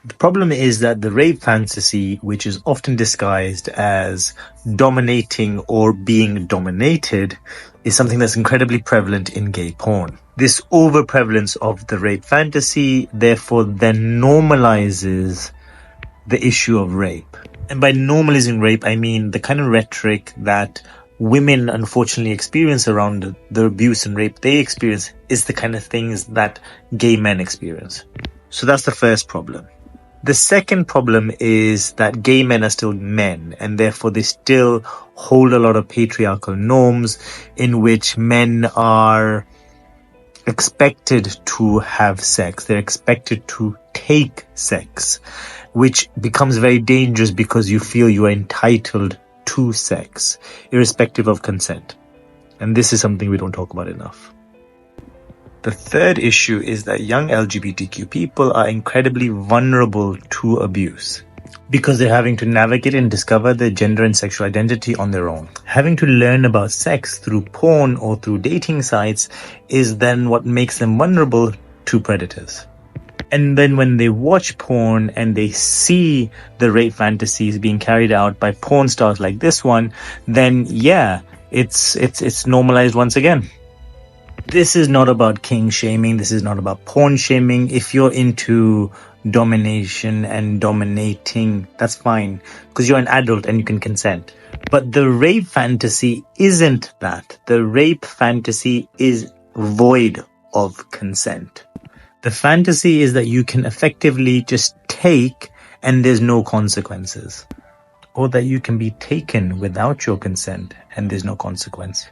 The problem is that the rape fantasy, which is often disguised as dominating or being dominated, is something that's incredibly prevalent in gay porn. This overprevalence of the rape fantasy, therefore, then normalizes the issue of rape. And by normalizing rape, I mean the kind of rhetoric that women unfortunately experience around the abuse and rape they experience is the kind of things that gay men experience. So that's the first problem. The second problem is that gay men are still men, and therefore they still hold a lot of patriarchal norms in which men are expected to have sex. They're expected to take sex, which becomes very dangerous because you feel you are entitled to sex, irrespective of consent. And this is something we don't talk about enough. The third issue is that young LGBTQ people are incredibly vulnerable to abuse because they're having to navigate and discover their gender and sexual identity on their own. Having to learn about sex through porn or through dating sites is then what makes them vulnerable to predators. And then when they watch porn and they see the rape fantasies being carried out by porn stars like this one, then yeah, it's normalized once again. This is not about king shaming. This is not about porn shaming. If you're into domination and dominating, that's fine because you're an adult and you can consent. But the rape fantasy isn't that. The rape fantasy is void of consent. The fantasy is that you can effectively just take and there's no consequences. Or that you can be taken without your consent and there's no consequence.